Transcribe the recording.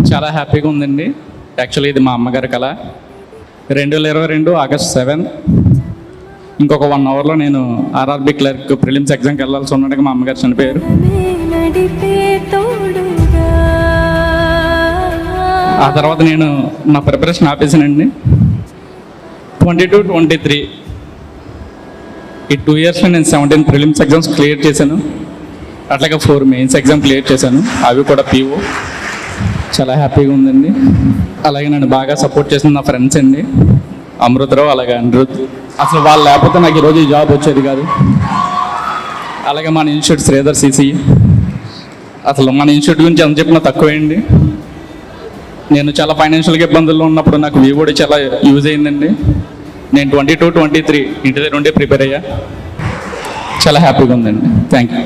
చాలా హ్యాపీగా ఉందండి. యాక్చువల్లీ ఇది మా అమ్మగారి కళ. 2022 ఆగస్ట్ 7 ఇంకొక 1 అవర్లో నేను ఆర్ఆర్బి క్లర్క్ ప్రిలిమ్స్ ఎగ్జామ్కి వెళ్ళాల్సి ఉన్నట్టుగా మా అమ్మగారు చనిపోయారు. ఆ తర్వాత నేను నా ప్రిపరేషన్ ఆపేసానండి. 22-23 ఈ 2 ఇయర్స్లో నేను 17 ప్రిలిమ్స్ ఎగ్జామ్స్ క్లియర్ చేశాను. అట్లాగే 4 మెయిన్స్ ఎగ్జామ్ క్లియర్ చేశాను, అవి కూడా PO. చాలా హ్యాపీగా ఉందండి. అలాగే నన్ను బాగా సపోర్ట్ చేసిన నా ఫ్రెండ్స్ అండి, అమృతరావు అలాగే అనిరుద్. అసలు వాళ్ళు లేకపోతే నాకు ఈరోజు ఈ జాబ్ వచ్చేది కాదు. అలాగే మన ఇన్స్టిట్యూట్ శ్రీధర్ CC. అసలు మన ఇన్స్టిట్యూట్ గురించి ఎంత చెప్పినా తక్కువే అండి. నేను చాలా ఫైనాన్షియల్గా ఇబ్బందుల్లో ఉన్నప్పుడు నాకు VOD చాలా యూజ్ అయిందండి. నేను 22-23 ఇంటి దగ్గర ఉండి ప్రిపేర్ అయ్యా. చాలా హ్యాపీగా ఉందండి. Thank you.